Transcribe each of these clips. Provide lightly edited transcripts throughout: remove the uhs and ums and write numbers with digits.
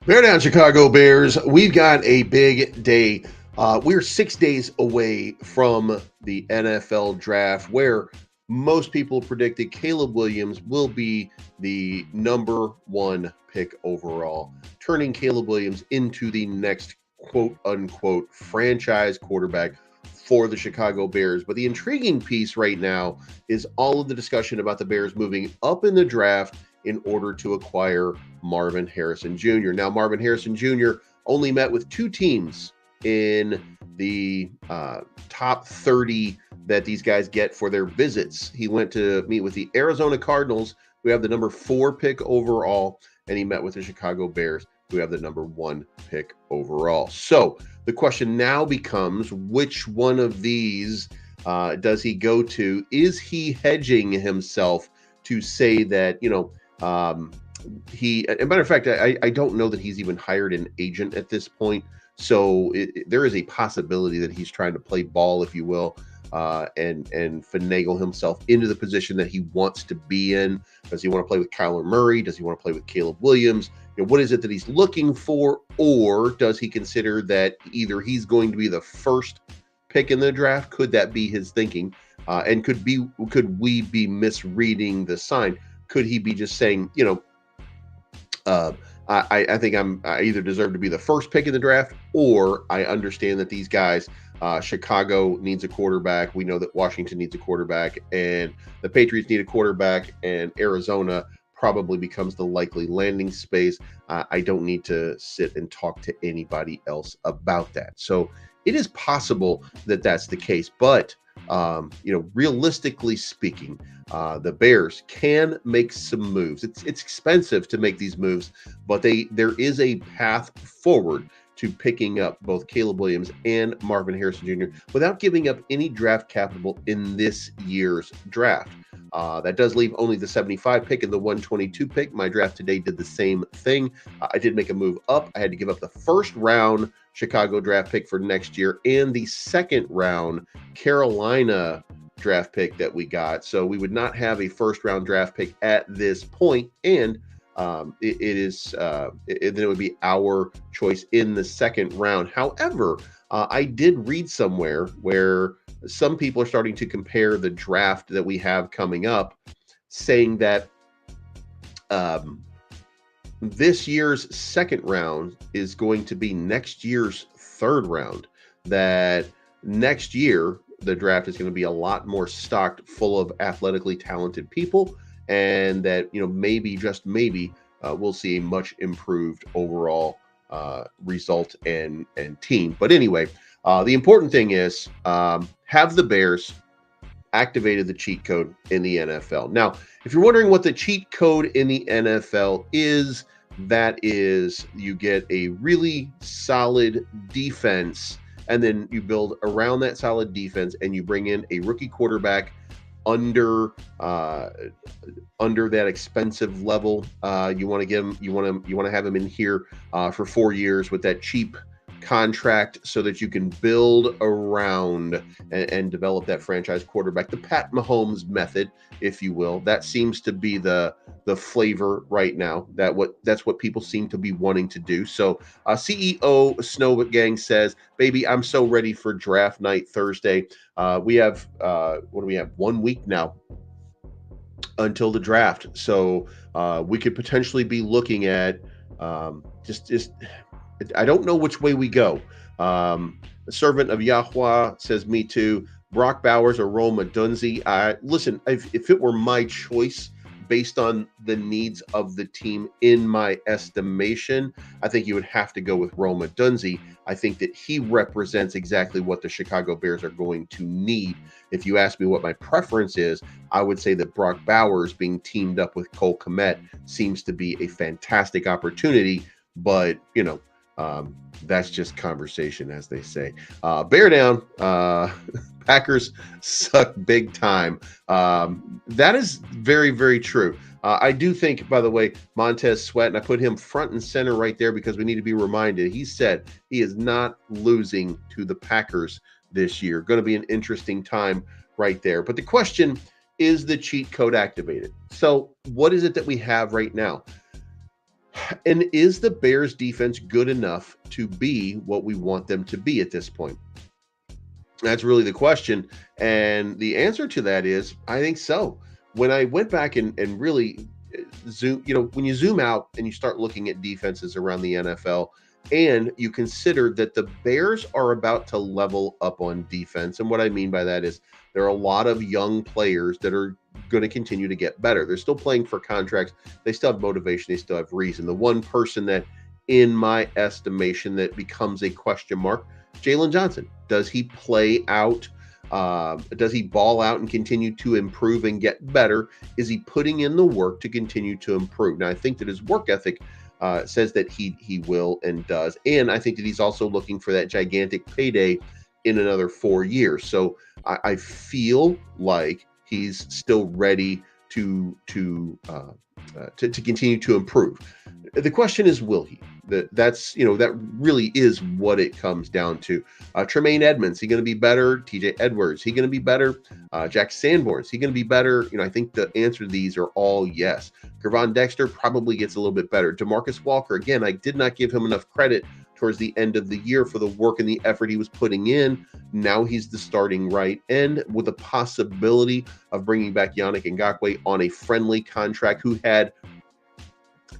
Bear down, Chicago Bears. We've got a big day. We're 6 days away from the NFL draft, where most people predicted Caleb Williams will be the number one pick overall, turning Caleb Williams into the next quote unquote franchise quarterback for the Chicago Bears. But the intriguing piece right now is all of the discussion about the Bears moving up in the draft in order to acquire Marvin Harrison Jr. Now, Marvin Harrison Jr. only met with two teams in the top 30 that these guys get for their visits. He went to meet with the Arizona Cardinals, who have the number 4 pick overall, and he met with the Chicago Bears, who have the number 1 pick overall. So the question now becomes, which one of these does he go to? Is he hedging himself to say that, as a matter of fact, I don't know that he's even hired an agent at this point. So there is a possibility that he's trying to play ball, if you will, and finagle himself into the position that he wants to be in. Does he want to play with Kyler Murray? Does he want to play with Caleb Williams? What is it that he's looking for? Or does he consider that either he's going to be the first pick in the draft? Could that be his thinking? And could we be misreading the sign? Could he be just saying, I think I either deserve to be the first pick in the draft, or I understand that these guys, Chicago needs a quarterback. We know that Washington needs a quarterback, and the Patriots need a quarterback, and Arizona probably becomes the likely landing space. I don't need to sit and talk to anybody else about that. So it is possible that that's the case, but realistically speaking, the Bears can make some moves. It's expensive to make these moves, but there is a path forward to picking up both Caleb Williams and Marvin Harrison Jr. without giving up any draft capital in this year's draft. That does leave only the 75 pick and the 122 pick. My draft today did the same thing. I did make a move up. I had to give up the first round Chicago draft pick for next year and the second round Carolina draft pick that we got. So we would not have a first round draft pick at this point, and then it would be our choice in the second round. However, I did read somewhere where some people are starting to compare the draft that we have coming up, saying that this year's second round is going to be next year's third round. That next year, the draft is going to be a lot more stocked full of athletically talented people, and that, maybe, just maybe, we'll see a much improved overall result and team. But anyway, the important thing is, have the Bears activated the cheat code in the NFL. Now, if you're wondering what the cheat code in the NFL is, that is, you get a really solid defense, and then you build around that solid defense, and you bring in a rookie quarterback under that expensive level. You want to have him in here for 4 years with that cheap contract, so that you can build around and develop that franchise quarterback, the Pat Mahomes method, if you will. That seems to be the flavor right now. That's what people seem to be wanting to do. So CEO Snow Gang says, "Baby, I'm so ready for draft night Thursday." We have 1 week now until the draft, so we could potentially be looking at just I don't know which way we go. The servant of Yahweh says, "Me too." Brock Bowers or Rome Odunze. Listen, if it were my choice based on the needs of the team, in my estimation, I think you would have to go with Rome Odunze. I think that he represents exactly what the Chicago Bears are going to need. If you ask me what my preference is, I would say that Brock Bowers being teamed up with Cole Kmet seems to be a fantastic opportunity, but that's just conversation, as they say. Bear down. Packers suck big time. That is very, very true. I do think, by the way, Montez Sweat, and I put him front and center right there because we need to be reminded. He said he is not losing to the Packers this year. Going to be an interesting time right there. But the question is, the cheat code activated? So what is it that we have right now? And is the Bears defense good enough to be what we want them to be at this point? That's really the question. And the answer to that is, I think so. When I went back and really zoom, when you zoom out and you start looking at defenses around the NFL, and you consider that the Bears are about to level up on defense. And what I mean by that is there are a lot of young players that are going to continue to get better. They're still playing for contracts. They still have motivation. They still have reason. The one person that, in my estimation, that becomes a question mark, Jalen Johnson. Does he play out? Does he ball out and continue to improve and get better? Is he putting in the work to continue to improve? Now, I think that his work ethic says that he will and does. And I think that he's also looking for that gigantic payday in another 4 years. So I feel like he's still ready to continue to improve. The question is, will he? That really is what it comes down to. Tremaine Edmonds, he going to be better? TJ Edwards, he going to be better? Jack Sanborn, he going to be better? I think the answer to these are all yes. Gervon Dexter probably gets a little bit better. DeMarcus Walker, again, I did not give him enough credit towards the end of the year for the work and the effort he was putting in. Now he's the starting right end with the possibility of bringing back Yannick Ngakoue on a friendly contract, who had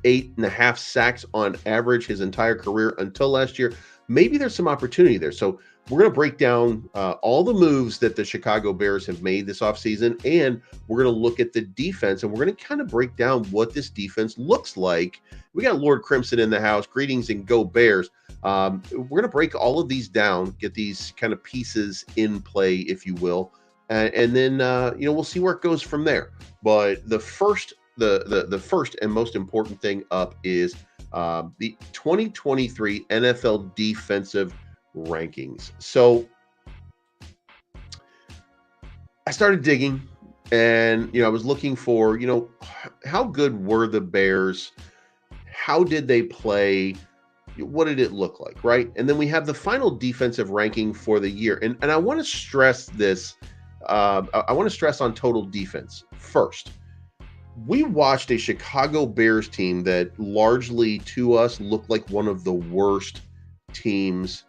8.5 sacks on average his entire career until last year. Maybe there's some opportunity there. So we're going to break down all the moves that the Chicago Bears have made this offseason, and we're going to look at the defense, and we're going to kind of break down what this defense looks like. We got Lord Crimson in the house. Greetings and go Bears. We're going to break all of these down, get these kind of pieces in play, if you will, and then we'll see where it goes from there. But the first and most important thing up is the 2023 NFL defensive rankings. So I started digging, and I was looking for how good were the Bears, how did they play, what did it look like, right? And then we have the final defensive ranking for the year, and I want to stress this. I want to stress on total defense first. We watched a Chicago Bears team that largely to us looked like one of the worst teams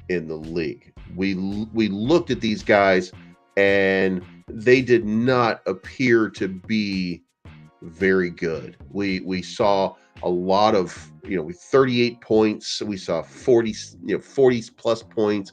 in the league. We looked at these guys and they did not appear to be very good. We saw a lot of 38 points. We saw 40 plus points.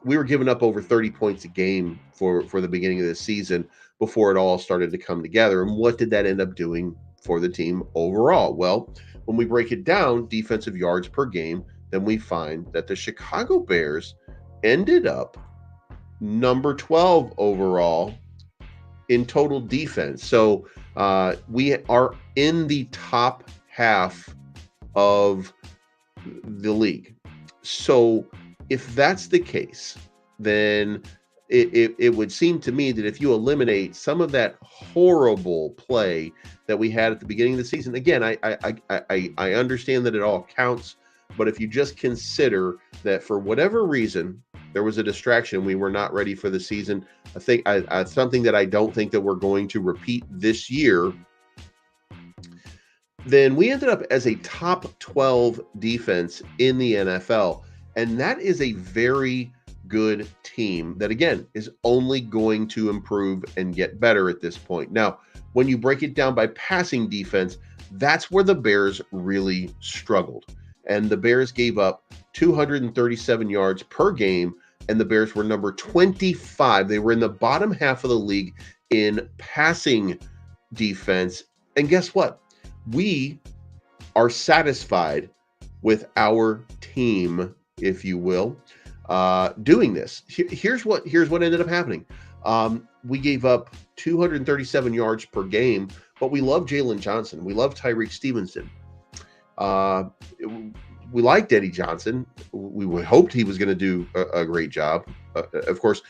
We were giving up over 30 points a game for the beginning of the season before it all started to come together. And what did that end up doing for the team overall? Well, when we break it down, defensive yards per game, then we find that the Chicago Bears ended up number 12 overall in total defense. So we are in the top half of the league. So if that's the case, then it would seem to me that if you eliminate some of that horrible play that we had at the beginning of the season, again, I understand that it all counts, but if you just consider that for whatever reason there was a distraction, we were not ready for the season, I think something that I don't think that we're going to repeat this year, then we ended up as a top 12 defense in the NFL, and that is a very good team that, again, is only going to improve and get better at this point. Now, when you break it down by passing defense, that's where the Bears really struggled. And the Bears gave up 237 yards per game, and the Bears were number 25. They were in the bottom half of the league in passing defense. And guess what? We are satisfied with our team, if you will, doing this. Here's what ended up happening. We gave up 237 yards per game, but we love Jalen Johnson. We love Tyreek Stevenson. We liked Eddie Johnson. We hoped he was going to do a great job. Of course,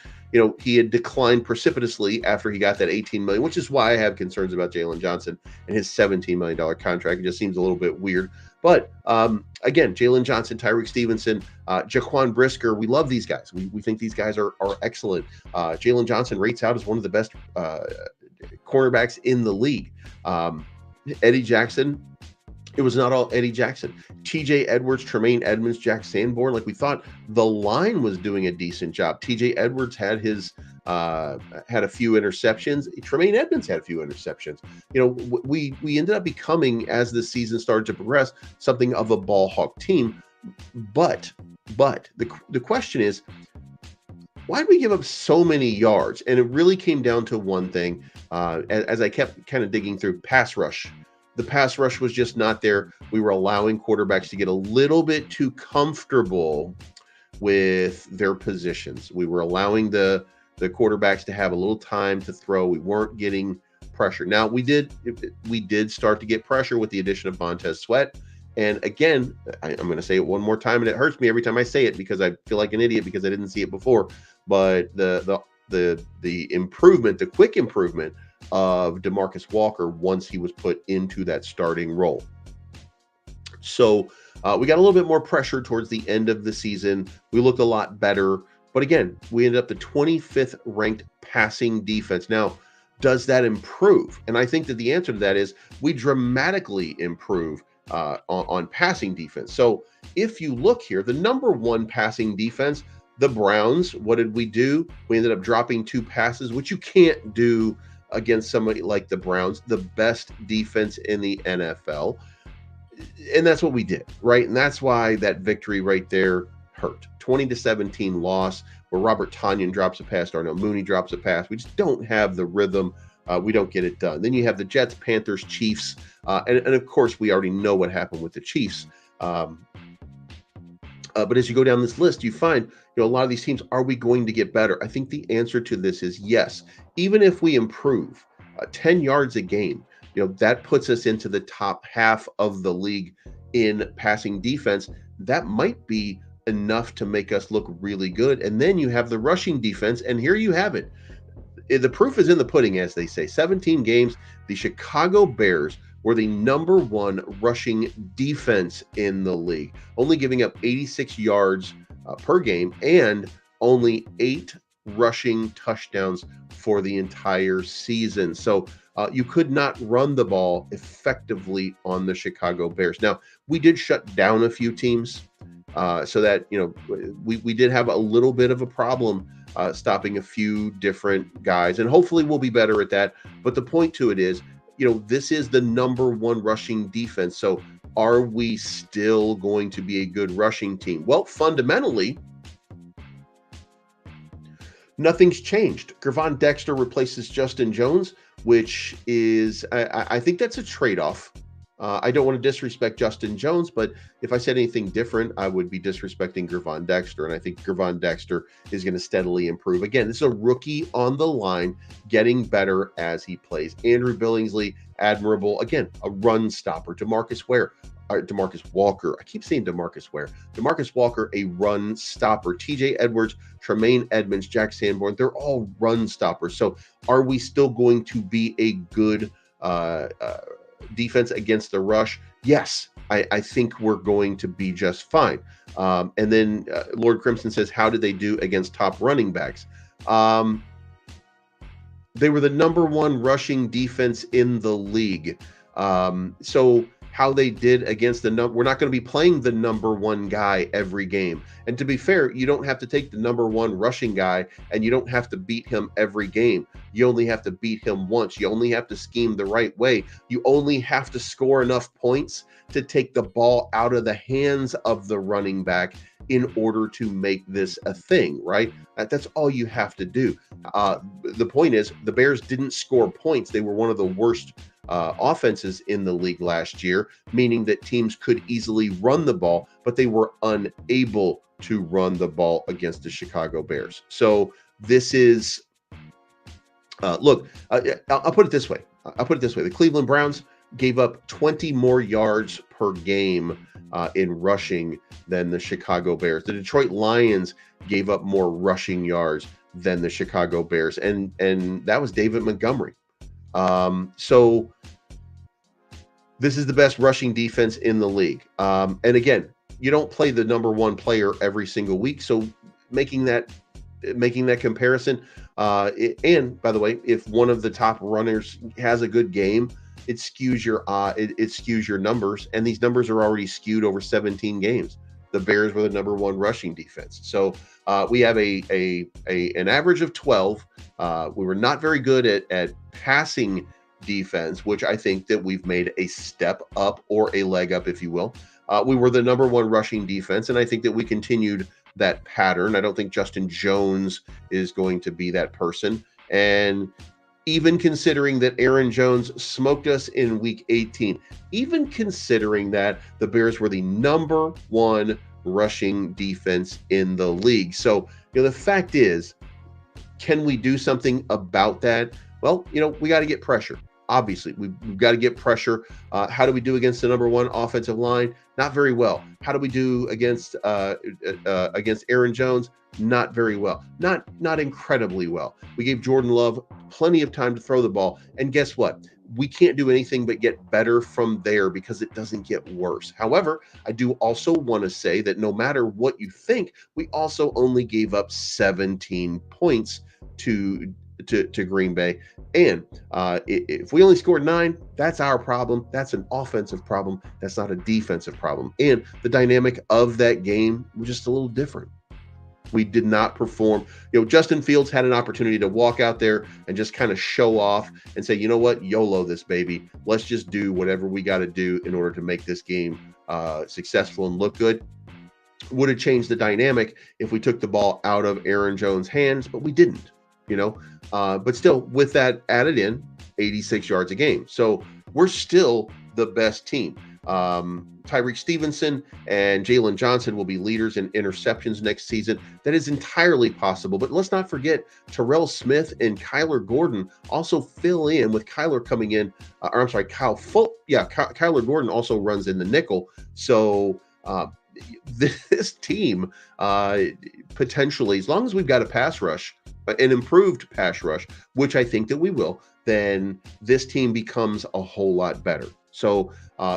he had declined precipitously after he got that $18 million, which is why I have concerns about Jalen Johnson and his $17 million contract. It just seems a little bit weird. But again, Jalen Johnson, Tyreek Stevenson, Jaquan Brisker, we love these guys. We think these guys are excellent. Jalen Johnson rates out as one of the best cornerbacks in the league. Eddie Jackson, It was not all Eddie Jackson. TJ Edwards, Tremaine Edmonds, Jack Sanborn. Like we thought the line was doing a decent job. TJ Edwards had his had a few interceptions. Tremaine Edmonds had a few interceptions. You know, we ended up becoming, as the season started to progress, something of a ball hawk team. But the question is, why did we give up so many yards? And it really came down to one thing. As I kept kind of digging through, pass rush. The pass rush was just not there. We were allowing quarterbacks to get a little bit too comfortable with their positions. We were allowing the quarterbacks to have a little time to throw. We weren't getting pressure. Now we did start to get pressure with the addition of Montez Sweat. And again, I'm going to say it one more time, and it hurts me every time I say it because I feel like an idiot because I didn't see it before. But the improvement, the quick improvement of DeMarcus Walker once he was put into that starting role. So we got a little bit more pressure towards the end of the season. We looked a lot better. But again, we ended up the 25th ranked passing defense. Now, does that improve? And I think that the answer to that is we dramatically improve on passing defense. So if you look here, the number one passing defense, the Browns, what did we do? We ended up dropping 2 passes, which you can't do against somebody like the Browns, the best defense in the NFL. And that's what we did, right? And that's why that victory right there hurt. 20-17 loss where Robert Tonyan drops a pass, Darnell Mooney drops a pass. We just don't have the rhythm. We don't get it done. Then you have the Jets, Panthers, Chiefs. And of course, we already know what happened with the Chiefs. But as you go down this list, you find, a lot of these teams, are we going to get better? I think the answer to this is yes. Even if we improve 10 yards a game, that puts us into the top half of the league in passing defense. That might be enough to make us look really good. And then you have the rushing defense, and here you have it. The proof is in the pudding, as they say. 17 games, the Chicago Bears were the number one rushing defense in the league, only giving up 86 yards per game and only 8 rushing touchdowns for the entire season. So you could not run the ball effectively on the Chicago Bears. Now, we did shut down a few teams so that, we did have a little bit of a problem stopping a few different guys, and hopefully we'll be better at that. But the point to it is, this is the number one rushing defense. So are we still going to be a good rushing team? Well, fundamentally, nothing's changed. Gervon Dexter replaces Justin Jones, which is, I think that's a trade-off. I don't want to disrespect Justin Jones, but if I said anything different, I would be disrespecting Gervon Dexter. And I think Gervon Dexter is going to steadily improve. Again, this is a rookie on the line, getting better as he plays. Andrew Billingsley, admirable. Again, a run stopper. DeMarcus Walker. I keep saying DeMarcus Ware. DeMarcus Walker, a run stopper. TJ Edwards, Tremaine Edmonds, Jack Sanborn, they're all run stoppers. So are we still going to be a good defense against the rush? Yes, I think we're going to be just fine. And then Lord Crimson says, how did they do against top running backs? They were the number one rushing defense in the league. So how they did against we're not going to be playing the number one guy every game. And to be fair, you don't have to take the number one rushing guy and you don't have to beat him every game. You only have to beat him once. You only have to scheme the right way. You only have to score enough points to take the ball out of the hands of the running back in order to make this a thing, right? That's all you have to do. The point is, the Bears didn't score points. They were one of the worst offenses in the league last year, meaning that teams could easily run the ball, but they were unable to run the ball against the Chicago Bears. So this is, look, I'll put it this way. The Cleveland Browns gave up 20 more yards per game in rushing than the Chicago Bears. The Detroit Lions gave up more rushing yards than the Chicago Bears, and that was David Montgomery. So this is the best rushing defense in the league. And again, you don't play the number one player every single week. So making that comparison, and by the way, if one of the top runners has a good game, it skews it skews your numbers, and these numbers are already skewed over 17 games. The Bears were the number one rushing defense. So we have an average of 12. We were not very good at passing defense, which I think that we've made a step up, or a leg up, if you will. We were the number one rushing defense, and I think that we continued that pattern. I don't think Justin Jones is going to be that person. And even considering that Aaron Jones smoked us in week 18, even considering that, the Bears were the number one rushing defense in the league. So, the fact is, can we do something about that? Well, we got to get pressure. Obviously, we've got to get pressure. How do we do against the number one offensive line? Not very well. How do we do against Aaron Jones? Not very well. Not incredibly well. We gave Jordan Love plenty of time to throw the ball, and guess what? We can't do anything but get better from there, because it doesn't get worse. However, I do also want to say that no matter what you think, we also only gave up 17 points to Green Bay. And if we only scored 9, that's our problem. That's an offensive problem. That's not a defensive problem. And the dynamic of that game was just a little different. We did not perform. Justin Fields had an opportunity to walk out there and just kind of show off and say, you know what, YOLO this, baby. Let's just do whatever we got to do in order to make this game successful and look good. Would have changed the dynamic if we took the ball out of Aaron Jones' hands, but we didn't. But still, with that added in, 86 yards a game. So we're still the best team. Tyreek Stevenson and Jalen Johnson will be leaders in interceptions next season. That is entirely possible. But let's not forget, Terrell Smith and Kyler Gordon also fill in, with Kyler coming in. Kyler Gordon also runs in the nickel. So this team potentially, as long as we've got a pass rush, an improved pass rush, which I think that we will, then this team becomes a whole lot better. So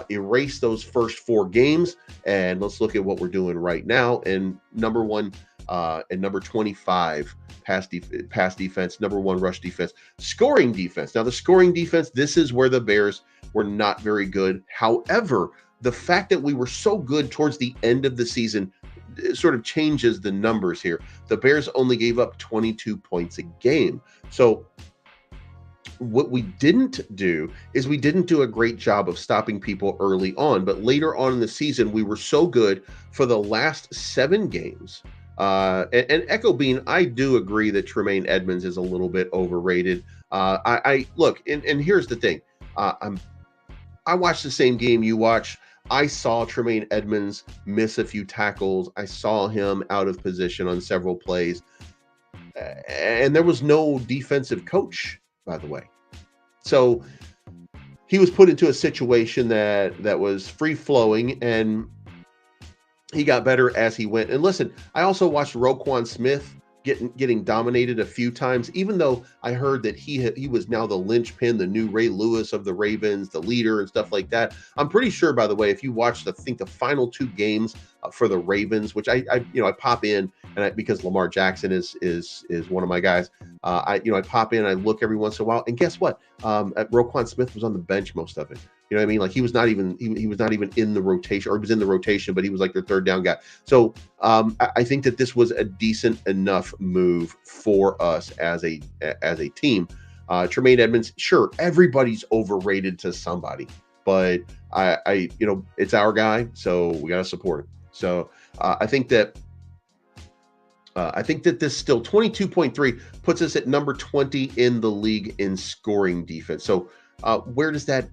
erase those first 4 games, and let's look at what we're doing right now. And number 1 and number 25 pass defense, number 1 rush defense, scoring defense. Now the scoring defense, this is where the Bears were not very good. However, the fact that we were so good towards the end of the season sort of changes the numbers here. The Bears only gave up 22 points a game. So what we didn't do is we didn't do a great job of stopping people early on, but later on in the season, we were so good for the last 7 games. And Echo Bean, I do agree that Tremaine Edmonds is a little bit overrated. I look, and here's the thing. I watched the same game you watch. I saw Tremaine Edmonds miss a few tackles. I saw him out of position on several plays. And there was no defensive coach, by the way. So he was put into a situation that was free-flowing, and he got better as he went. And listen, I also watched Roquan Smith getting dominated a few times, even though I heard that he was now the linchpin, the new Ray Lewis of the Ravens, the leader and stuff like that. I'm pretty sure, by the way, if you watch the final 2 games for the Ravens, which I pop in, and because Lamar Jackson is one of my guys, I pop in, I look every once in a while, and guess what? Roquan Smith was on the bench most of it. You know what I mean? Like he was not even in the rotation, or he was in the rotation, but he was like their 3rd down guy. So I think that this was a decent enough move for us as a team. Tremaine Edmonds, sure, everybody's overrated to somebody, but I it's our guy, so we got to support him. So I think that this still 22.3 puts us at number 20 in the league in scoring defense. So where does that,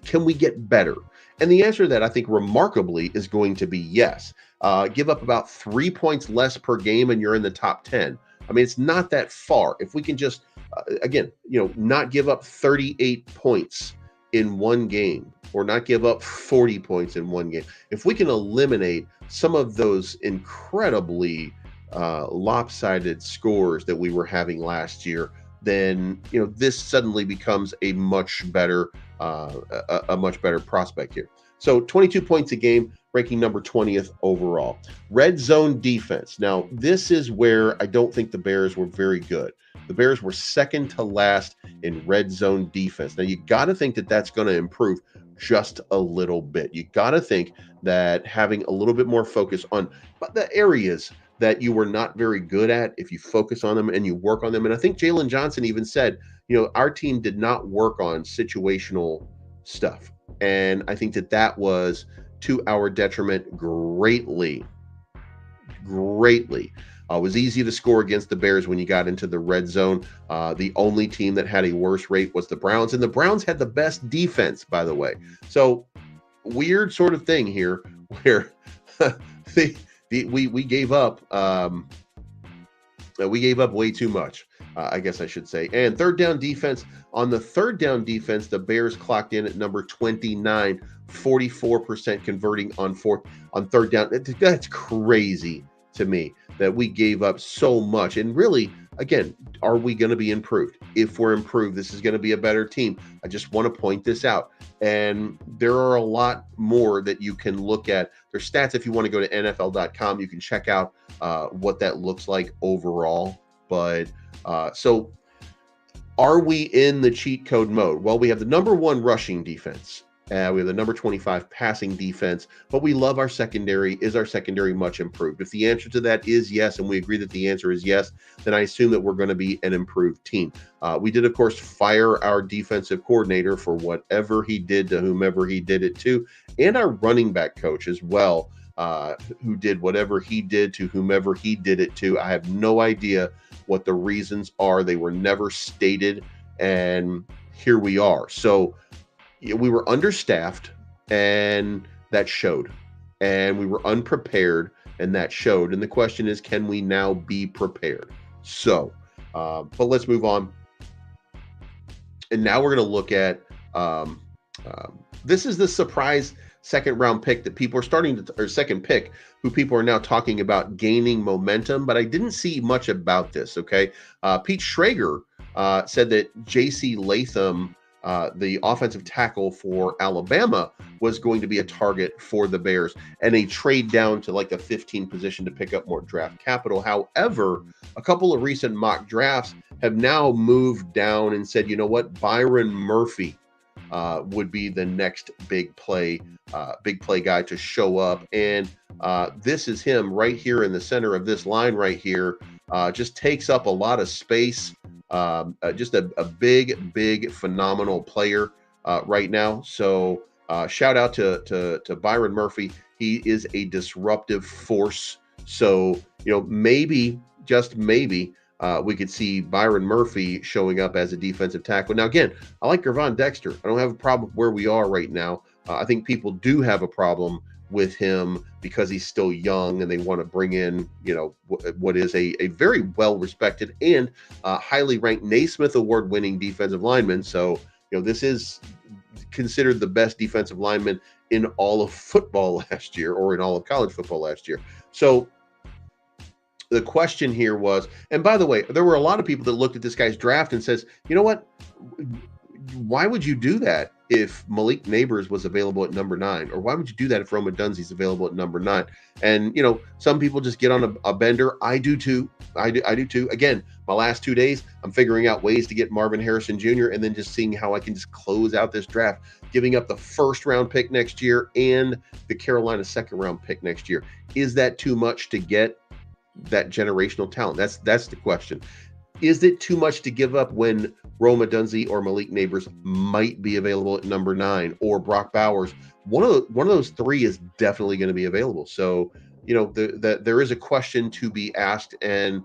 can we get better? And the answer to that, I think, remarkably, is going to be yes. Give up about 3 points less per game, and you're in the top 10. I mean, it's not that far. If we can just, not give up 38 points in one game, or not give up 40 points in one game. If we can eliminate some of those incredibly lopsided scores that we were having last year, then this suddenly becomes a much better prospect here. So 22 points a game, ranking number 20th overall. Red zone defense. Now, this is where I don't think the Bears were very good. The Bears were second to last in red zone defense. Now, you got to think that that's going to improve just a little bit. You got to think that having a little bit more focus on the areas that you were not very good at, if you focus on them and you work on them. And I think Jalen Johnson even said, our team did not work on situational stuff. And I think that was to our detriment greatly. It was easy to score against the Bears when you got into the red zone. The only team that had a worse rate was the Browns, and the Browns had the best defense, by the way. So weird sort of thing here where we gave up way too much, I guess I should say. And third down defense, on the third down defense, the Bears clocked in at number 29, 44% converting on third down. That's crazy to me that we gave up so much. And really, again, are we going to be improved? If we're improved, this is going to be a better team. I just want to point this out. And there are a lot more that you can look at. There's stats if you want to go to NFL.com. You can check out what that looks like overall. But so are we in the cheat code mode? Well, we have the number 1 rushing defense. We have the number 25 passing defense, but we love our secondary. Is our secondary much improved? If the answer to that is yes, and we agree that the answer is yes, then I assume that we're going to be an improved team. We did, of course, fire our defensive coordinator for whatever he did to whomever he did it to, and our running back coach as well, who did whatever he did to whomever he did it to. I have no idea what the reasons are. They were never stated, and here we are. So we were understaffed, and that showed, and we were unprepared, and that showed. And the question is, can we now be prepared? So, but let's move on. And now we're going to look at this is the surprise second round pick that people are or second pick, who people are now talking about gaining momentum. But I didn't see much about this. Okay, Pete Schrager said that J.C. Latham, the offensive tackle for Alabama, was going to be a target for the Bears and a trade down to like the 15 position to pick up more draft capital. However, a couple of recent mock drafts have now moved down and said, you know what, Byron Murphy would be the next big play guy to show up. And this is him right here in the center of this line right here. Just takes up a lot of space. Just a big, phenomenal player right now. So shout out to Byron Murphy. He is a disruptive force. So, maybe, just maybe, we could see Byron Murphy showing up as a defensive tackle. Now, again, I like Gervon Dexter. I don't have a problem where we are right now. I think people do have a problem with him because he's still young and they want to bring in, what is a very well-respected and highly ranked Naismith Award-winning defensive lineman. So, this is considered the best defensive lineman in all of football last year, or in all of college football last year. So the question here was, and by the way, there were a lot of people that looked at this guy's draft and says, you know what, why would you do that if Malik Neighbors was available at number 9? Or why would you do that if Roma Dunzee's available at number 9? And, some people just get on a bender. I do too. I do too. Again, my last 2 days, I'm figuring out ways to get Marvin Harrison Jr. and then just seeing how I can just close out this draft, giving up the first round pick next year and the Carolina second round pick next year. Is that too much to get that generational talent? That's the question. Is it too much to give up when Roma Dunzee or Malik Neighbors might be available at number 9, or Brock Bowers? One of those three is definitely going to be available. So, there is a question to be asked, and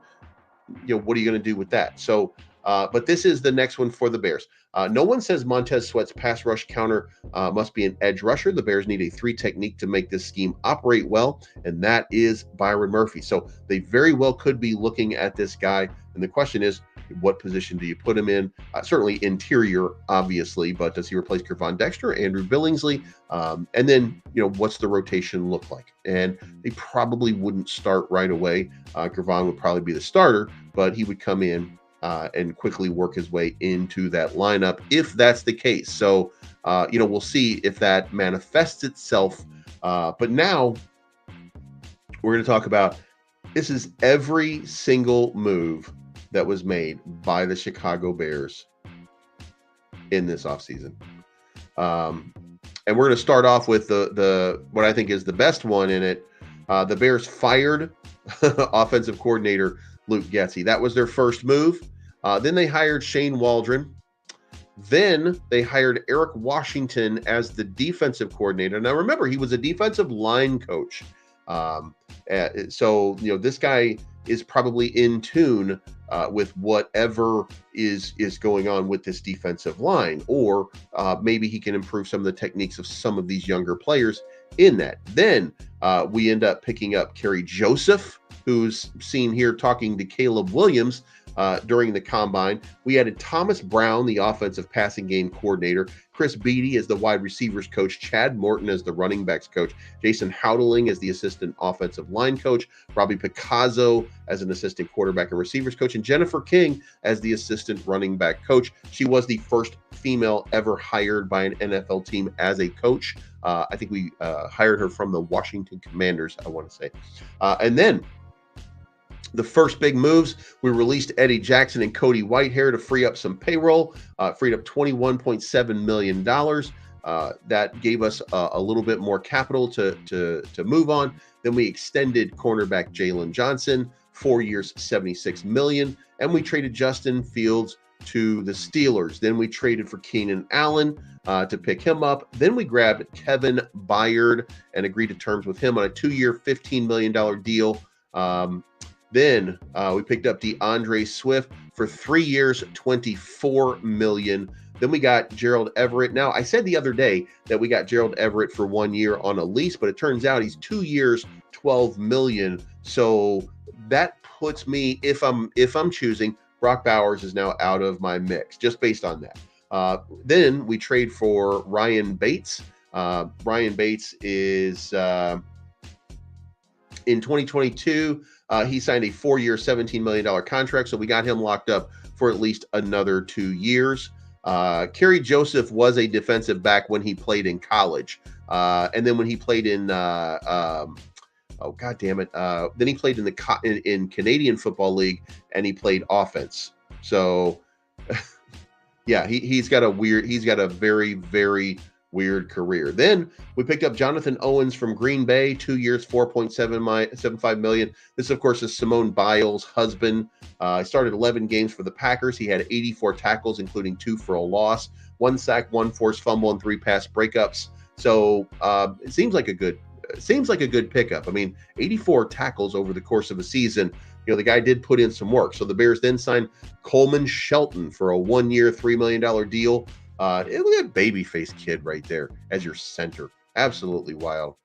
what are you going to do with that? So, but this is the next one for the Bears. No one says Montez Sweat's pass rush counter must be an edge rusher. The Bears need a 3 technique to make this scheme operate well, and that is Byron Murphy. So they very well could be looking at this guy, and the question is, what position do you put him in? Certainly interior, obviously, but does he replace Gervon Dexter, Andrew Billingsley? And then, what's the rotation look like? And they probably wouldn't start right away. Gervon would probably be the starter, but he would come in and quickly work his way into that lineup if that's the case. So, we'll see if that manifests itself. But now we're going to talk about, this is every single move that was made by the Chicago Bears in this offseason. And we're going to start off with the what I think is the best one in it. The Bears fired offensive coordinator Luke Getsy. That was their first move. Then they hired Shane Waldron. Then they hired Eric Washington as the defensive coordinator. Now, remember, he was a defensive line coach. So, this guy is probably in tune with whatever is going on with this defensive line, or maybe he can improve some of the techniques of some of these younger players in that. Then we end up picking up Kerry Joseph, who's seen here talking to Caleb Williams during the combine. We added Thomas Brown, the offensive passing game coordinator, Chris Beatty as the wide receivers coach, Chad Morton as the running backs coach, Jason Houdeling as the assistant offensive line coach, Robbie Picasso as an assistant quarterback and receivers coach, and Jennifer King as the assistant running back coach. She was the first female ever hired by an NFL team as a coach. I think we hired her from the Washington Commanders, I want to say. And then the first big moves, we released Eddie Jackson and Cody Whitehair to free up some payroll, freed up $21.7 million. That gave us a little bit more capital to move on. Then we extended cornerback Jalen Johnson, 4 years, $76 million. And we traded Justin Fields to the Steelers. Then we traded for Keenan Allen to pick him up. Then we grabbed Kevin Byard and agreed to terms with him on a 2-year, $15 million deal. Then we picked up DeAndre Swift for 3 years, $24 million. Then we got Gerald Everett. Now, I said the other day that we got Gerald Everett for 1 year on a lease, but it turns out he's 2 years, $12 million. So that puts me, if I'm choosing, Brock Bowers is now out of my mix, just based on that. Then we trade for Ryan Bates. Ryan Bates is in 2022. He signed a 4-year, $17 million contract, so we got him locked up for at least another 2 years. Kerry Joseph was a defensive back when he played in college. And then when he played in, then he played in Canadian Football League, and he played offense. So, yeah, he's got a very, very weird career. Then we picked up Jonathan Owens from Green Bay, 2 years, $4.75 million. This, of course, is Simone Biles' husband. He started 11 games for the Packers. He had 84 tackles, including 2 for a loss, 1 sack, 1 forced fumble, and 3 pass breakups. So it seems like a good pickup. I mean, 84 tackles over the course of a season. The guy did put in some work. So the Bears then signed Coleman Shelton for a 1-year, $3 million deal. Look at babyface kid right there as your center. Absolutely wild.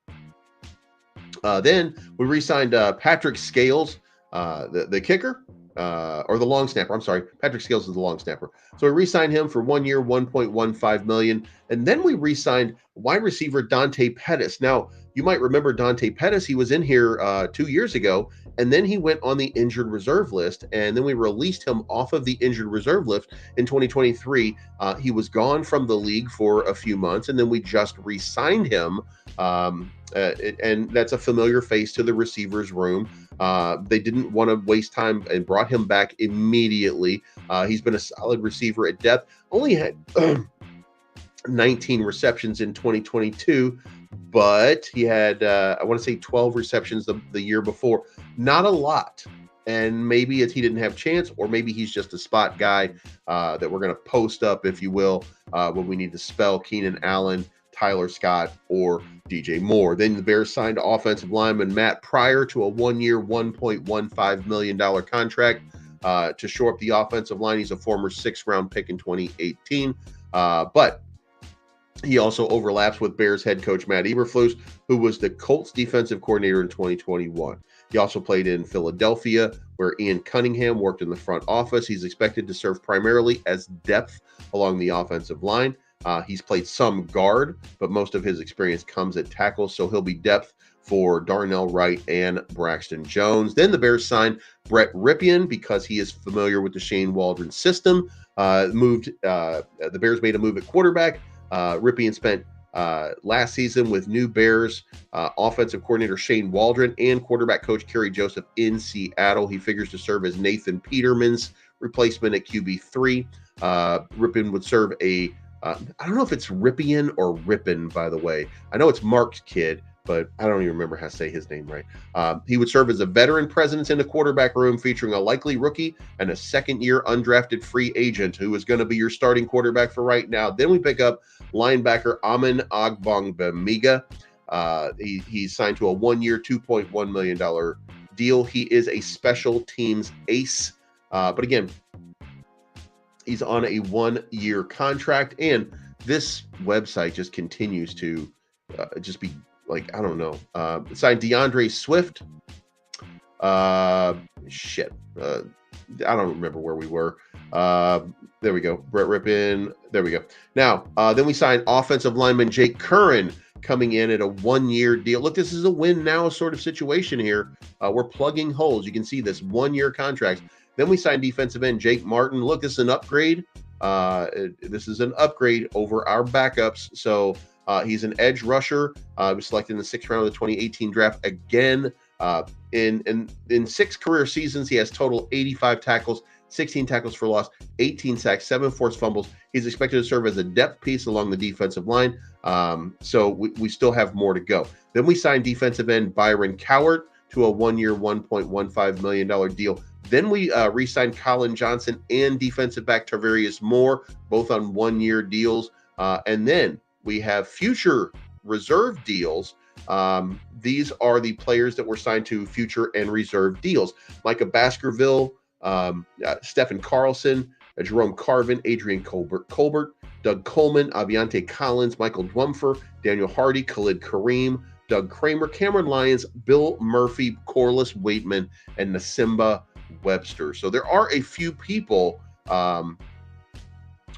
Then we re-signed Patrick Scales, the kicker, or the long snapper. I'm sorry. Patrick Scales is the long snapper. So we re-signed him for 1 year, $1.15 million. And then we re-signed wide receiver Dante Pettis. Now, you might remember Dante Pettis. He was in here 2 years ago, and then he went on the injured reserve list, and then we released him off of the injured reserve list in 2023. He was gone from the league for a few months, and then we just re-signed him, and that's a familiar face to the receivers room. They didn't want to waste time and brought him back immediately. He's been a solid receiver at depth. Only had 19 receptions in 2022, but he had, I want to say 12 receptions the year before. Not a lot. And maybe he didn't have chance, or maybe he's just a spot guy that we're going to post up, if you will, when we need to spell Keenan Allen, Tyler Scott, or DJ Moore. Then the Bears signed offensive lineman Matt Pryor to a 1-year, $1.15 million contract to shore up the offensive line. He's a former 6th-round pick in 2018. But he also overlaps with Bears head coach Matt Eberflus, who was the Colts defensive coordinator in 2021. He also played in Philadelphia, where Ian Cunningham worked in the front office. He's expected to serve primarily as depth along the offensive line. He's played some guard, but most of his experience comes at tackle, so he'll be depth for Darnell Wright and Braxton Jones. Then the Bears signed Brett Ripien because he is familiar with the Shane Waldron system. The Bears made a move at quarterback. Ripien spent last season with new Bears offensive coordinator Shane Waldron and quarterback coach Kerry Joseph in Seattle. He figures to serve as Nathan Peterman's replacement at QB3. Ripien would serve I don't know if it's Ripien or Rippin, by the way. I know it's Mark's kid, but I don't even remember how to say his name right. He would serve as a veteran presence in the quarterback room, featuring a likely rookie and a second-year undrafted free agent who is going to be your starting quarterback for right now. Then we pick up linebacker Amin Agbogbemiga. He's signed to a one-year, $2.1 million deal. He is a special teams ace. But again, he's on a one-year contract, and this website just continues to just be like, I don't know. Signed DeAndre Swift. I don't remember where we were. There we go. Brett Ripien. There we go. Now, then we signed offensive lineman Jake Curran coming in at a one-year deal. Look, this is a win now sort of situation here. We're plugging holes. You can see this one-year contract. Then we signed defensive end Jake Martin. Look, this is an upgrade. This is an upgrade over our backups. So he's an edge rusher. Was selected in the 6th round of the 2018 draft. Again, in 6 career seasons, he has total 85 tackles, 16 tackles for loss, 18 sacks, 7 forced fumbles. He's expected to serve as a depth piece along the defensive line. So we still have more to go. Then we signed defensive end Byron Cowart to a one-year, $1.15 million deal. Then we re-signed Colin Johnson and defensive back Tarvarius Moore, both on one-year deals. And then we have future reserve deals. These are the players that were signed to future and reserve deals. Micah Baskerville, Stephen Carlson, Jerome Carvin, Adrian Colbert, Doug Coleman, Aviante Collins, Michael Dwumfer, Daniel Hardy, Khalid Kareem, Doug Kramer, Cameron Lyons, Bill Murphy, Corliss Waitman, and Nasimba Webster. So there are a few people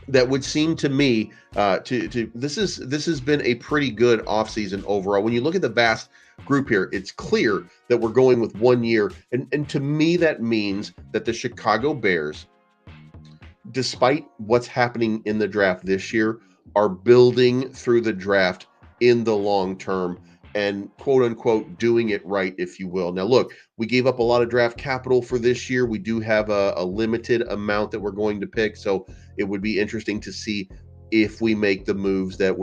that would seem to me this has been a pretty good offseason overall. When you look at the vast group here, it's clear that we're going with 1 year. And to me, that means that the Chicago Bears, despite what's happening in the draft this year, are building through the draft in the long term and quote unquote doing it right, if you will. Now, look, we gave up a lot of draft capital for this year. We do have a limited amount that we're going to pick. So it would be interesting to see if we make the moves that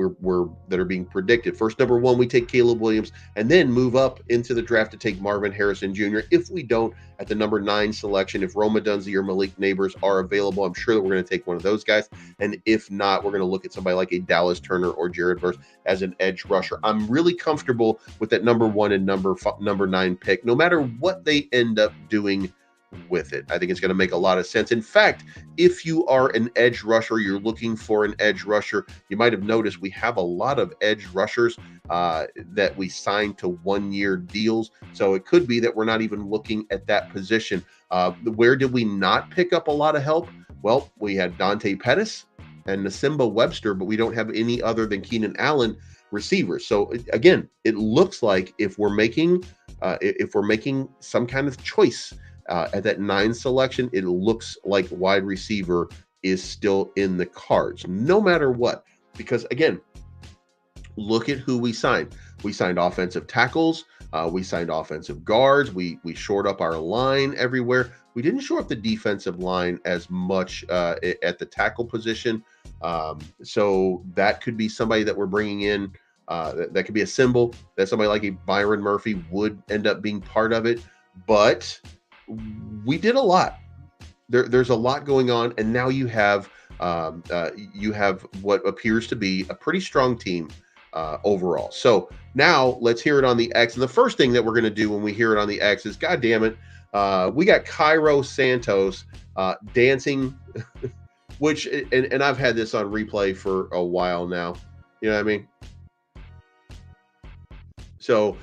that are being predicted. First, number 1, we take Caleb Williams and then move up into the draft to take Marvin Harrison Jr. If we don't, at the number 9 selection, if Roma Dunze or Malik Neighbors are available, I'm sure that we're going to take one of those guys. And if not, we're going to look at somebody like a Dallas Turner or Jared Verse as an edge rusher. I'm really comfortable with that number 1 and number 9 pick, no matter what they end up doing with it. I think it's going to make a lot of sense. In fact, if you are an edge rusher, you're looking for an edge rusher, you might have noticed we have a lot of edge rushers that we signed to 1-year deals. So it could be that we're not even looking at that position. Where did we not pick up a lot of help? Well, we had Dante Pettis and Nasimba Webster, but we don't have any other than Keenan Allen receivers. So again, it looks like if we're making some kind of choice at that 9 selection, it looks like wide receiver is still in the cards, no matter what. Because again, look at who we signed. We signed offensive tackles. We signed offensive guards. We shored up our line everywhere. We didn't shore up the defensive line as much at the tackle position. So that could be somebody that we're bringing in. That could be a symbol that somebody like a Byron Murphy would end up being part of it. But we did a lot. There's a lot going on, and now you have what appears to be a pretty strong team overall. So now let's hear it on the X. And the first thing that we're going to do when we hear it on the X is, God damn it, we got Cairo Santos dancing, which and I've had this on replay for a while now. You know what I mean? So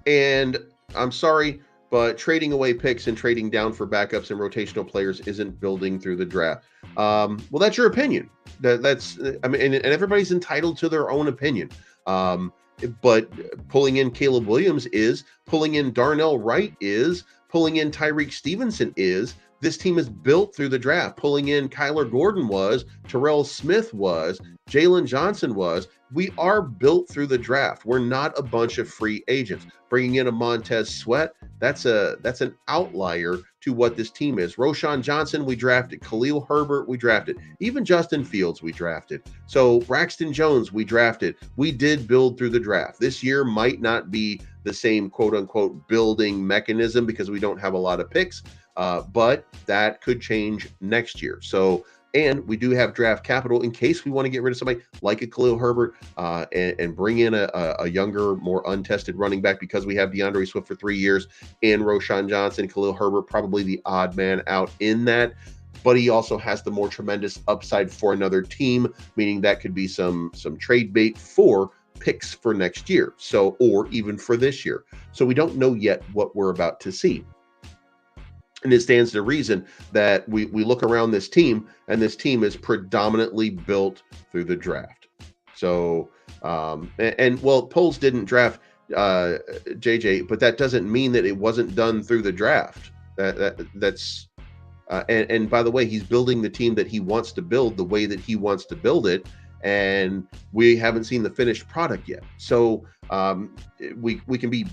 and I'm sorry, but trading away picks and trading down for backups and rotational players isn't building through the draft. Well, that's your opinion. That's I mean, and everybody's entitled to their own opinion. But pulling in Caleb Williams is, pulling in Darnell Wright is, pulling in Tyreek Stevenson is. This team is built through the draft. Pulling in Kyler Gordon was, Terrell Smith was, Jalen Johnson was. we are built through the draft. We're not a bunch of free agents. Bringing in a Montez Sweat, that's an outlier to what this team is. Roshan Johnson, we drafted. Khalil Herbert, we drafted. Even Justin Fields, we drafted. So Braxton Jones, we drafted. We did build through the draft. This year might not be the same quote unquote building mechanism because we don't have a lot of picks, but that could change next year. So, and we do have draft capital in case we want to get rid of somebody like a Khalil Herbert and bring in a younger, more untested running back because we have DeAndre Swift for 3 years and Roshan Johnson. Khalil Herbert, probably the odd man out in that. But he also has the more tremendous upside for another team, meaning that could be some trade bait for picks for next year. So, or even for this year. So we don't know yet what we're about to see. And it stands to reason that we look around this team, and this team is predominantly built through the draft. So, well, Poles didn't draft JJ, but that doesn't mean that it wasn't done through the draft. That's and by the way, he's building the team that he wants to build the way that he wants to build it, and we haven't seen the finished product yet. So we can be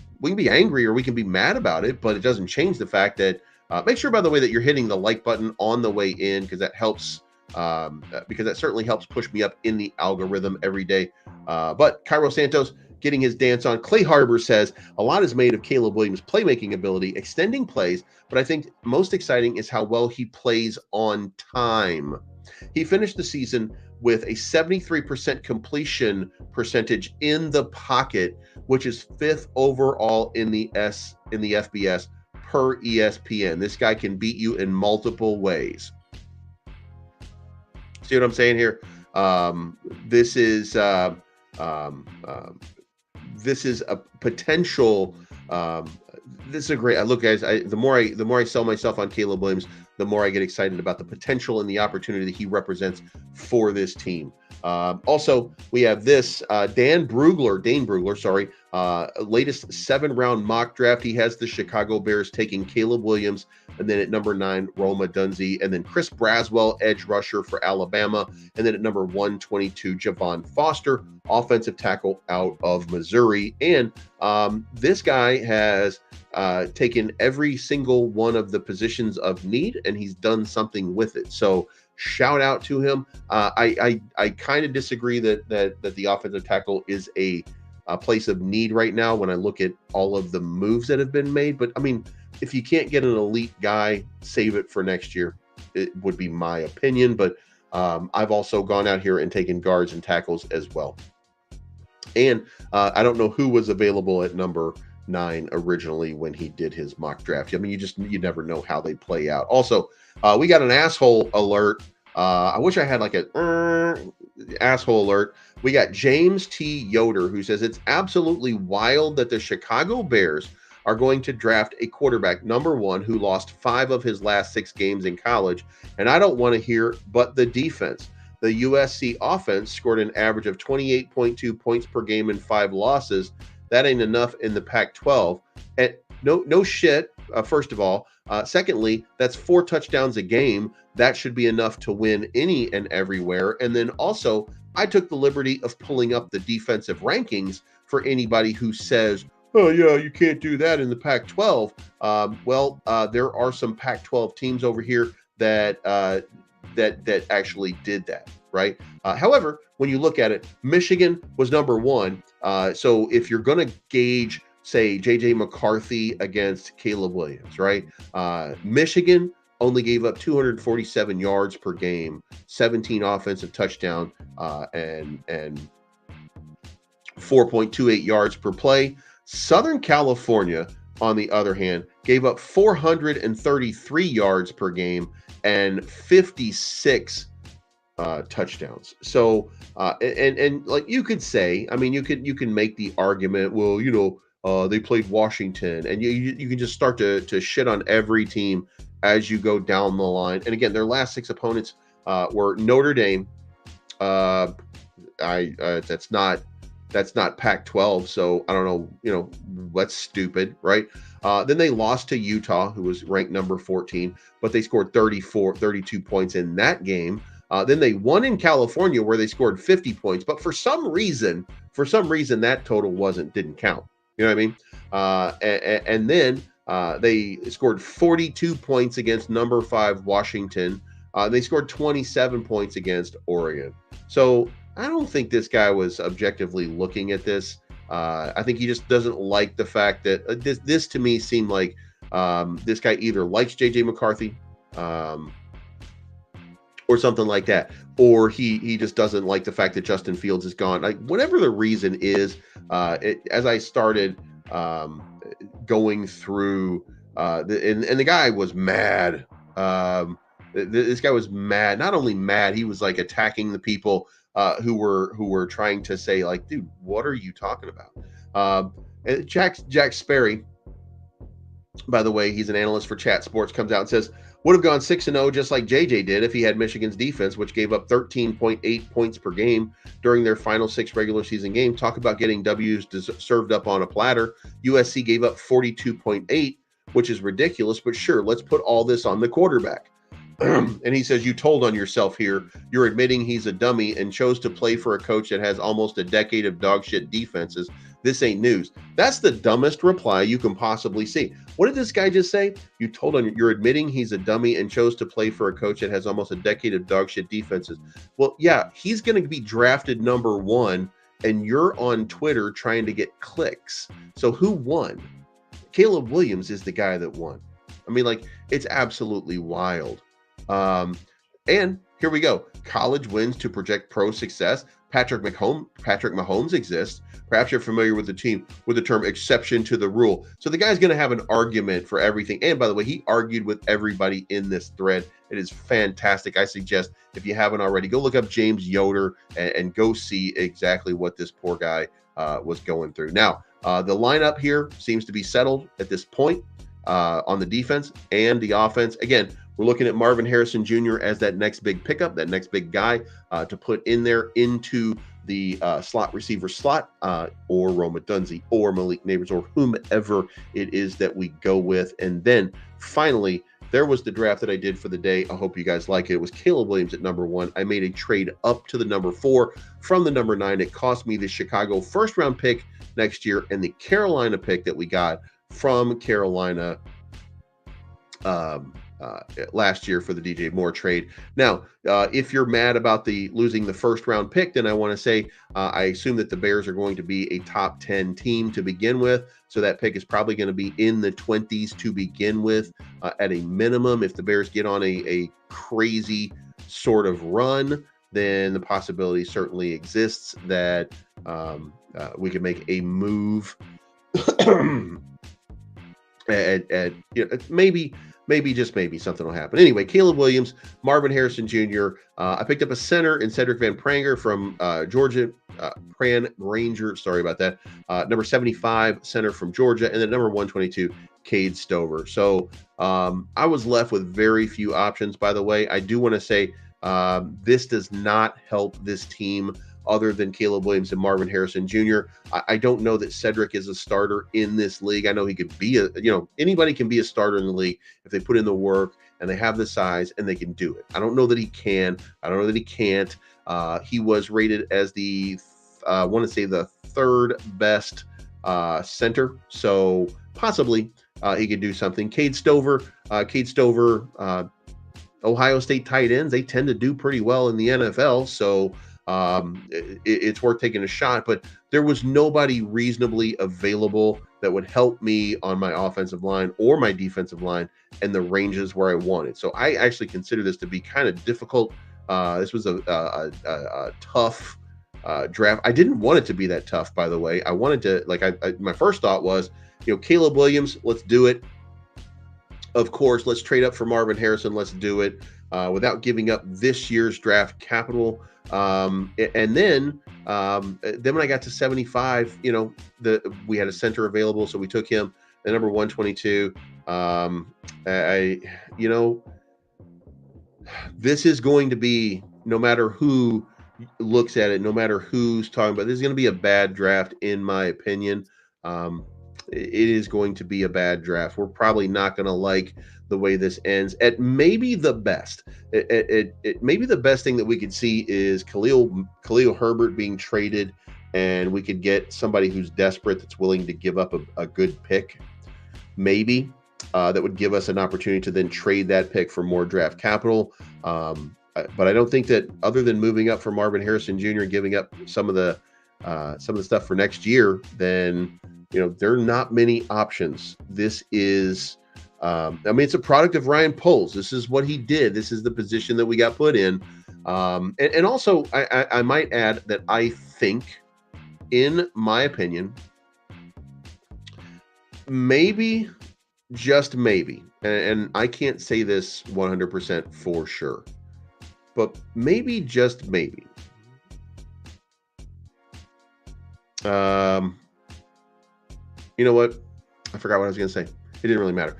angry or we can be mad about it, but it doesn't change the fact that. Make sure, by the way, that you're hitting the like button on the way in because that helps. Because that certainly helps push me up in the algorithm every day. But Cairo Santos getting his dance on. Clay Harbor says a lot is made of Caleb Williams' playmaking ability, extending plays, but I think most exciting is how well he plays on time. He finished the season with a 73% completion percentage in the pocket, which is 5th overall in the FBS. Per ESPN. This guy can beat you in multiple ways. See what I'm saying here? This is a potential. This is a great. Look, guys. The more I sell myself on Caleb Williams, the more I get excited about the potential and the opportunity that he represents for this team. Also, we have this Dane Brugler, sorry, latest 7-round mock draft. He has the Chicago Bears taking Caleb Williams, and then at number 9, Roma Dunze, and then Chris Braswell, edge rusher for Alabama, and then at number 122, Javon Foster, offensive tackle out of Missouri. And this guy has taken every single one of the positions of need, and he's done something with it. So shout out to him. I kind of disagree that the offensive tackle is a place of need right now when I look at all of the moves that have been made. But I mean, if you can't get an elite guy, save it for next year. It would be my opinion. But I've also gone out here and taken guards and tackles as well. And I don't know who was available at number 9 originally when he did his mock draft. I mean, you never know how they play out. Also, we got an asshole alert. I wish I had like a asshole alert. We got James T. Yoder, who says it's absolutely wild that the Chicago Bears are going to draft a quarterback, number 1, who lost 5 of his last 6 games in college. And I don't want to hear but the defense. The USC offense scored an average of 28.2 points per game in 5 losses. That ain't enough in the Pac-12. And no shit, first of all. Secondly, that's 4 touchdowns a game. That should be enough to win any and everywhere. And then also, I took the liberty of pulling up the defensive rankings for anybody who says, oh, yeah, you can't do that in the Pac-12. There are some Pac-12 teams over here that actually did that, right? However, when you look at it, Michigan was number 1. So if you're going to gauge, say, J.J. McCarthy against Caleb Williams, right? Michigan only gave up 247 yards per game, 17 offensive touchdown, and 4.28 yards per play. Southern California, on the other hand, gave up 433 yards per game and 56 touchdowns. So, and like you could say, I mean, you can make the argument, well, they played Washington, and you can just start to shit on every team as you go down the line. And again, their last 6 opponents were Notre Dame. That's not Pac-12, so I don't know, that's stupid, right? Then they lost to Utah, who was ranked number 14, but they scored 32 points in that game. Then they won in California where they scored 50 points, but for some reason that total didn't count. You know what I mean? And then they scored 42 points against number 5 Washington. They scored 27 points against Oregon. So I don't think this guy was objectively looking at this. I think he just doesn't like the fact that this to me seemed like this guy either likes JJ McCarthy or something like that, or he just doesn't like the fact that Justin Fields is gone. Like whatever the reason is, as I started going through, and the guy was mad. This guy was mad. Not only mad, he was like attacking the people who were trying to say like, dude, what are you talking about? And Jack Sperry, by the way, he's an analyst for Chat Sports, comes out and says, would have gone 6-0 just like JJ did if he had Michigan's defense, which gave up 13.8 points per game during their final 6 regular season games. Talk about getting W's served up on a platter. USC gave up 42.8, which is ridiculous, but sure, let's put all this on the quarterback. And he says, you told on yourself here. You're admitting he's a dummy and chose to play for a coach that has almost a decade of dog shit defenses. This ain't news. That's the dumbest reply you can possibly see. What did this guy just say? You told on you're admitting he's a dummy and chose to play for a coach that has almost a decade of dog shit defenses. Well, yeah, he's going to be drafted number 1 and you're on Twitter trying to get clicks. So who won? Caleb Williams is the guy that won. I mean, like, it's absolutely wild. And here we go. College wins to project pro success. Patrick Mahomes exists. Perhaps you're familiar with the term exception to the rule. So the guy's going to have an argument for everything. And by the way, he argued with everybody in this thread. It is fantastic. I suggest if you haven't already, go look up James Yoder and go see exactly what this poor guy was going through. Now, the lineup here seems to be settled at this point on the defense and the offense. Again, we're looking at Marvin Harrison Jr. as that next big pickup, that next big guy to put in there into the slot receiver slot, or Roma Dunze or Malik Neighbors or whomever it is that we go with. And then finally, there was the draft that I did for the day. I hope you guys like it. It was Caleb Williams at number 1. I made a trade up to the number 4 from the number 9. It cost me the Chicago first-round pick next year and the Carolina pick that we got from Carolina last year for the DJ Moore trade. Now, if you're mad about losing the first round pick, then I want to say I assume that the Bears are going to be a top 10 team to begin with. So that pick is probably going to be in the 20s to begin with at a minimum. If the Bears get on a crazy sort of run, then the possibility certainly exists that we could make a move at maybe just maybe something will happen. Anyway, Caleb Williams, Marvin Harrison Jr. I picked up a center in Cedric Van Pranger from Georgia. Ranger, sorry about that. Number 75, center from Georgia, and then number 122, Cade Stover. So I was left with very few options. By the way, I do want to say this does not help this team other than Caleb Williams and Marvin Harrison Jr. I don't know that Cedric is a starter in this league. I know he could be anybody can be a starter in the league if they put in the work and they have the size and they can do it. I don't know that he can. I don't know that he can't. He was rated as the 3rd best center. So possibly he could do something. Cade Stover, Ohio State tight ends, they tend to do pretty well in the NFL. So it's worth taking a shot, but there was nobody reasonably available that would help me on my offensive line or my defensive line and the ranges where I wanted. So I actually consider this to be kind of difficult. This was a tough draft. I didn't want it to be that tough, by the way. I wanted to, my first thought was, Caleb Williams, let's do it. Of course, let's trade up for Marvin Harrison. Let's do it without giving up this year's draft capital. And then when I got to 75, we had a center available, so we took him. The number 122. This is going to be, no matter who looks at it, no matter who's talking about, this is going to be a bad draft in my opinion. it is going to be a bad draft. We're probably not going to like the way this ends. At maybe the best, maybe the best thing that we could see is Khalil Herbert being traded, and we could get somebody who's desperate that's willing to give up a good pick. Maybe that would give us an opportunity to then trade that pick for more draft capital. But I don't think that, other than moving up for Marvin Harrison Jr. and giving up some of the stuff for next year, then there are not many options. This is, it's a product of Ryan Poles. This is what he did. This is the position that we got put in. And also, I might add that I think, in my opinion, maybe, just maybe, and I can't say this 100% for sure, but maybe, just maybe, you know what? I forgot what I was going to say. It didn't really matter.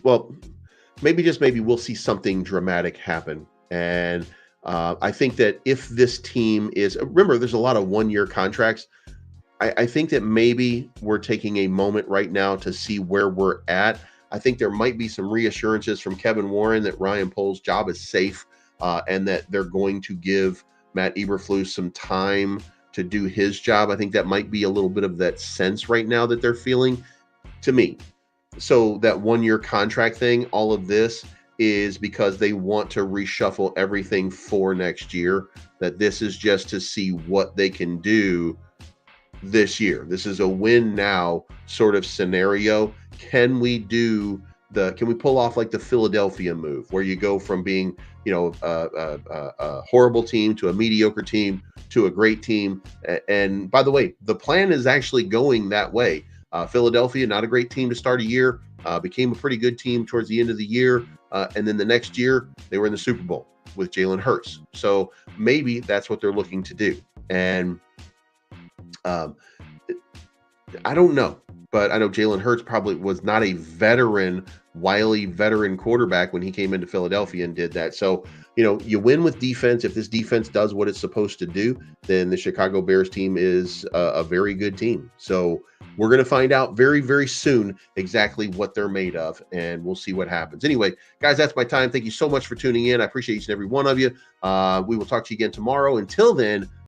Well, maybe, just maybe, we'll see something dramatic happen. And I think that if this team is, remember, there's a lot of one-year contracts. I think that maybe we're taking a moment right now to see where we're at. I think there might be some reassurances from Kevin Warren that Ryan Poles' job is safe, and that they're going to give Matt Eberflus some time to do his job. I think that might be a little bit of that sense right now that they're feeling, to me. So that one-year contract thing, all of this is because they want to reshuffle everything for next year, that this is just to see what they can do this year. This is a win now sort of scenario. Can we pull off like the Philadelphia move, where you go from being, a horrible team to a mediocre team to a great team? And by the way, the plan is actually going that way. Philadelphia, not a great team to start a year, became a pretty good team towards the end of the year. And then the next year, they were in the Super Bowl with Jalen Hurts. So maybe that's what they're looking to do. And I don't know, but I know Jalen Hurts probably was not a wily veteran quarterback when he came into Philadelphia and did that. So, you win with defense. If this defense does what it's supposed to do, then the Chicago Bears team is a very good team. So we're going to find out very, very soon exactly what they're made of, and we'll see what happens. Anyway, guys, that's my time. Thank you so much for tuning in. I appreciate each and every one of you. We will talk to you again tomorrow. Until then,